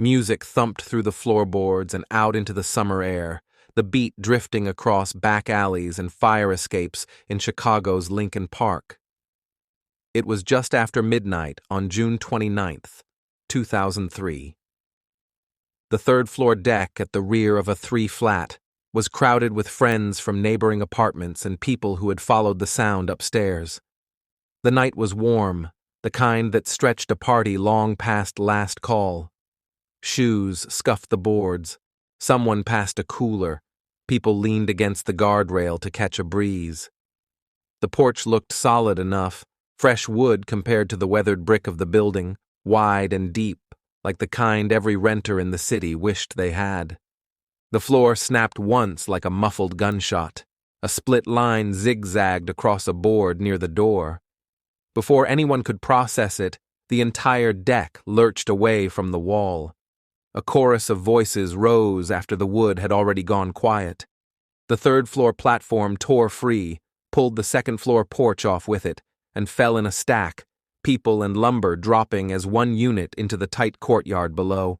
Music thumped through the floorboards and out into the summer air, the beat drifting across back alleys and fire escapes in Chicago's Lincoln Park. It was just after midnight on June 29th, 2003. The third-floor deck at the rear of a three-flat was crowded with friends from neighboring apartments and people who had followed the sound upstairs. The night was warm, the kind that stretched a party long past last call. Shoes scuffed the boards. Someone passed a cooler. People leaned against the guardrail to catch a breeze. The porch looked solid enough, fresh wood compared to the weathered brick of the building, wide and deep, like the kind every renter in the city wished they had. The floor snapped once like a muffled gunshot. A split line zigzagged across a board near the door. Before anyone could process it, the entire deck lurched away from the wall. A chorus of voices rose after the wood had already gone quiet. The third-floor platform tore free, pulled the second-floor porch off with it, and fell in a stack, people and lumber dropping as one unit into the tight courtyard below.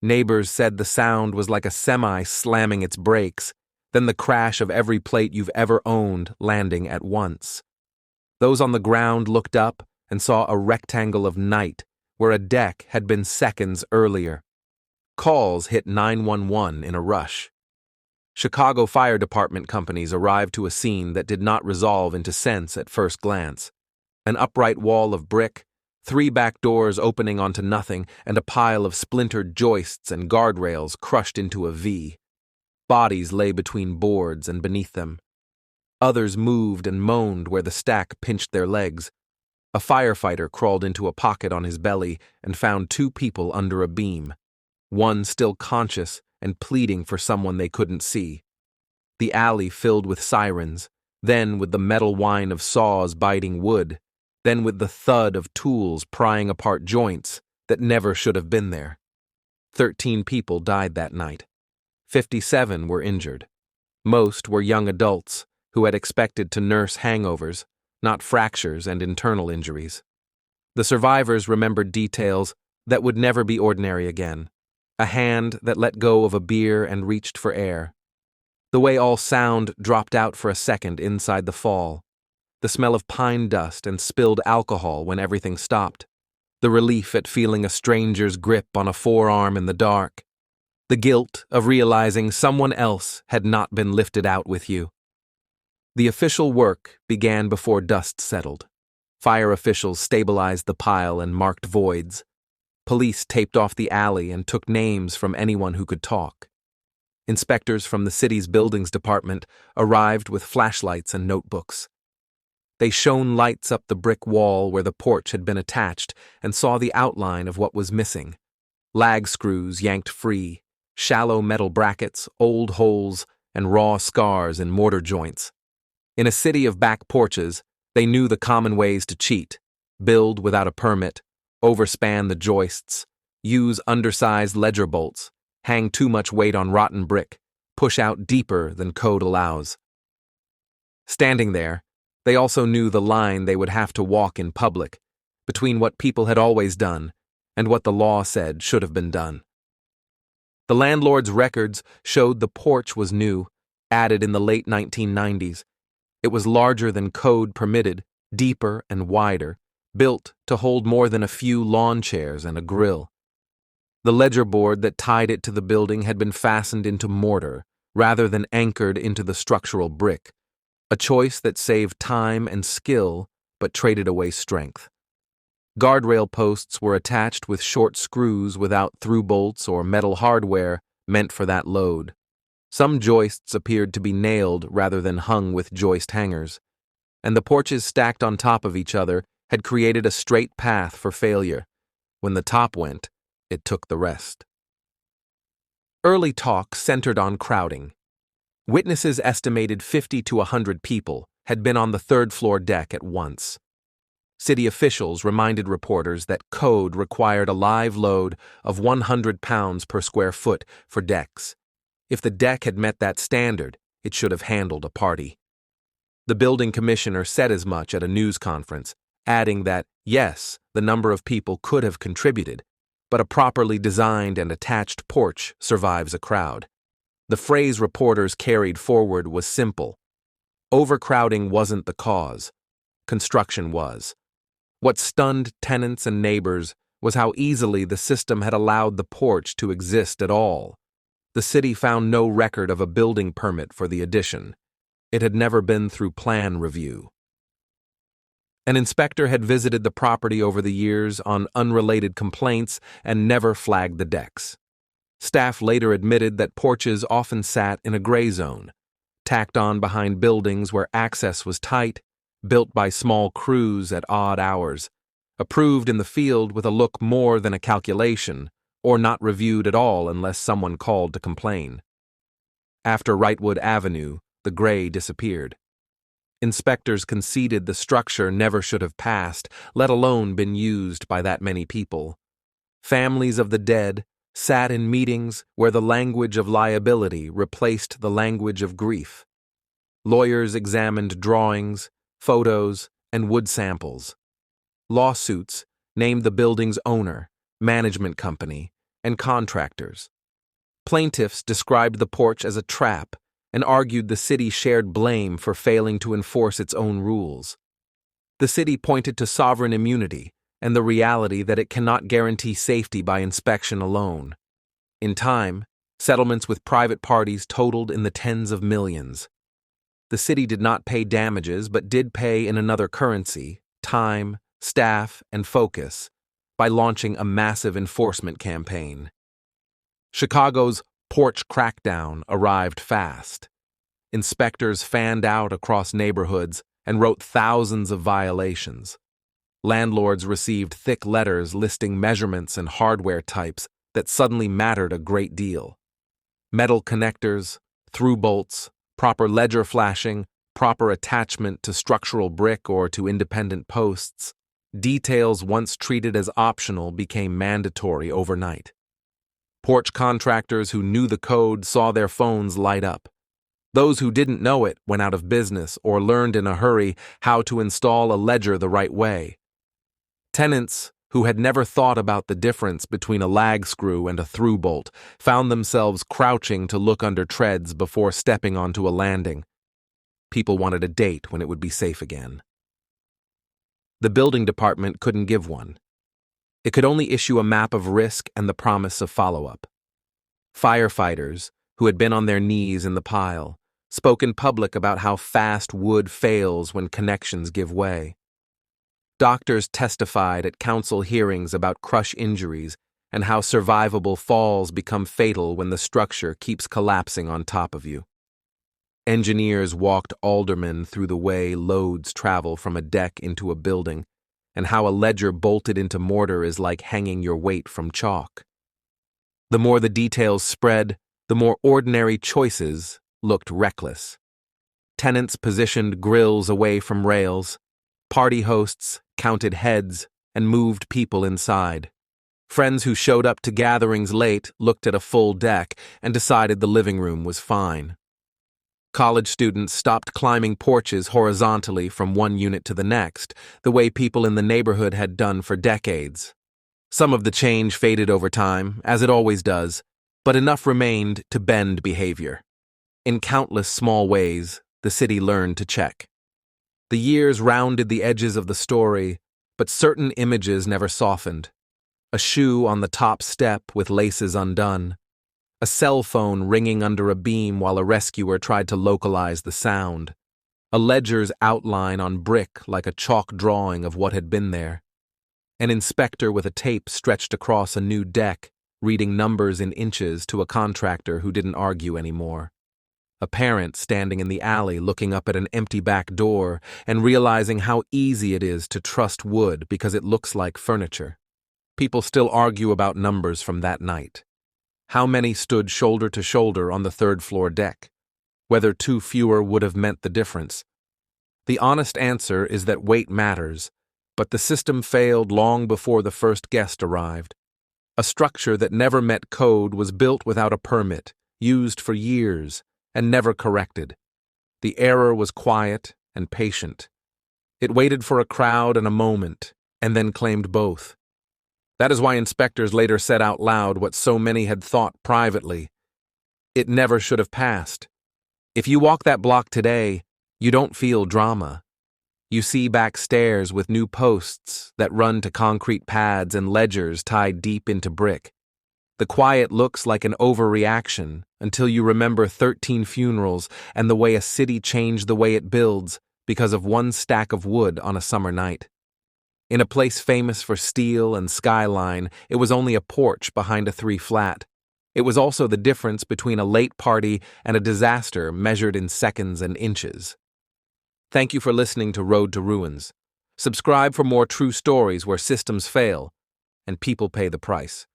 Neighbors said the sound was like a semi slamming its brakes, then the crash of every plate you've ever owned landing at once. Those on the ground looked up and saw a rectangle of night where a deck had been seconds earlier. Calls hit 911 in a rush. Chicago Fire Department companies arrived to a scene that did not resolve into sense at first glance. An upright wall of brick, 3 back doors opening onto nothing, and a pile of splintered joists and guardrails crushed into a V. Bodies lay between boards and beneath them. Others moved and moaned where the stack pinched their legs. A firefighter crawled into a pocket on his belly and found 2 people under a beam. One still conscious and pleading for someone they couldn't see. The alley filled with sirens, then with the metal whine of saws biting wood, then with the thud of tools prying apart joints that never should have been there. 13 people died that night. 57 were injured. Most were young adults who had expected to nurse hangovers, not fractures and internal injuries. The survivors remembered details that would never be ordinary again. A hand that let go of a beer and reached for air. The way all sound dropped out for a second inside the fall. The smell of pine dust and spilled alcohol when everything stopped. The relief at feeling a stranger's grip on a forearm in the dark. The guilt of realizing someone else had not been lifted out with you. The official work began before dust settled. Fire officials stabilized the pile and marked voids. Police taped off the alley and took names from anyone who could talk. Inspectors from the city's buildings department arrived with flashlights and notebooks. They shone lights up the brick wall where the porch had been attached and saw the outline of what was missing. Lag screws yanked free, shallow metal brackets, old holes, and raw scars in mortar joints. In a city of back porches, they knew the common ways to cheat: build without a permit, overspan the joists, use undersized ledger bolts, hang too much weight on rotten brick, push out deeper than code allows. Standing there, they also knew the line they would have to walk in public, between what people had always done and what the law said should have been done. The landlord's records showed the porch was new, added in the late 1990s. It was larger than code permitted, deeper and wider, built to hold more than a few lawn chairs and a grill. The ledger board that tied it to the building had been fastened into mortar rather than anchored into the structural brick, a choice that saved time and skill but traded away strength. Guardrail posts were attached with short screws without through bolts or metal hardware meant for that load. Some joists appeared to be nailed rather than hung with joist hangers, and the porches stacked on top of each other had created a straight path for failure. When the top went, it took the rest. Early talk centered on crowding. Witnesses estimated 50 to 100 people had been on the third-floor deck at once. City officials reminded reporters that code required a live load of 100 pounds per square foot for decks. If the deck had met that standard, it should have handled a party. The building commissioner said as much at a news conference, adding that, yes, the number of people could have contributed, but a properly designed and attached porch survives a crowd. The phrase reporters carried forward was simple. Overcrowding wasn't the cause. Construction was. What stunned tenants and neighbors was how easily the system had allowed the porch to exist at all. The city found no record of a building permit for the addition. It had never been through plan review. An inspector had visited the property over the years on unrelated complaints and never flagged the decks. Staff later admitted that porches often sat in a gray zone, tacked on behind buildings where access was tight, built by small crews at odd hours, approved in the field with a look more than a calculation, or not reviewed at all unless someone called to complain. After Wrightwood Avenue, the gray disappeared. Inspectors conceded the structure never should have passed, let alone been used by that many people. Families of the dead sat in meetings where the language of liability replaced the language of grief. Lawyers examined drawings, photos, and wood samples. Lawsuits named the building's owner, management company, and contractors. Plaintiffs described the porch as a trap and argued the city shared blame for failing to enforce its own rules. The city pointed to sovereign immunity and the reality that it cannot guarantee safety by inspection alone. In time, settlements with private parties totaled in the tens of millions. The city did not pay damages but did pay in another currency, time, staff, and focus, by launching a massive enforcement campaign. Chicago's porch crackdown arrived fast. Inspectors fanned out across neighborhoods and wrote thousands of violations. Landlords received thick letters listing measurements and hardware types that suddenly mattered a great deal. Metal connectors, through bolts, proper ledger flashing, proper attachment to structural brick or to independent posts. Details once treated as optional became mandatory overnight. Porch contractors who knew the code saw their phones light up. Those who didn't know it went out of business or learned in a hurry how to install a ledger the right way. Tenants who had never thought about the difference between a lag screw and a through bolt found themselves crouching to look under treads before stepping onto a landing. People wanted a date when it would be safe again. The building department couldn't give one. It could only issue a map of risk and the promise of follow-up. Firefighters, who had been on their knees in the pile, spoke in public about how fast wood fails when connections give way. Doctors testified at council hearings about crush injuries and how survivable falls become fatal when the structure keeps collapsing on top of you. Engineers walked aldermen through the way loads travel from a deck into a building, and how a ledger bolted into mortar is like hanging your weight from chalk. The more the details spread, the more ordinary choices looked reckless. Tenants positioned grills away from rails. Party hosts counted heads and moved people inside. Friends who showed up to gatherings late looked at a full deck and decided the living room was fine. College students stopped climbing porches horizontally from one unit to the next, the way people in the neighborhood had done for decades. Some of the change faded over time, as it always does, but enough remained to bend behavior. In countless small ways, the city learned to check. The years rounded the edges of the story, but certain images never softened. A shoe on the top step with laces undone. A cell phone ringing under a beam while a rescuer tried to localize the sound. A ledger's outline on brick like a chalk drawing of what had been there. An inspector with a tape stretched across a new deck, reading numbers in inches to a contractor who didn't argue anymore. A parent standing in the alley looking up at an empty back door and realizing how easy it is to trust wood because it looks like furniture. People still argue about numbers from that night. How many stood shoulder to shoulder on the third-floor deck? Whether two fewer would have meant the difference. The honest answer is that weight matters, but the system failed long before the first guest arrived. A structure that never met code was built without a permit, used for years, and never corrected. The error was quiet and patient. It waited for a crowd and a moment, and then claimed both. That is why inspectors later said out loud what so many had thought privately. It never should have passed. If you walk that block today, you don't feel drama. You see back stairs with new posts that run to concrete pads and ledgers tied deep into brick. The quiet looks like an overreaction until you remember 13 funerals and the way a city changed the way it builds because of one stack of wood on a summer night. In a place famous for steel and skyline, it was only a porch behind a 3-flat. It was also the difference between a late party and a disaster measured in seconds and inches. Thank you for listening to Road to Ruins. Subscribe for more true stories where systems fail and people pay the price.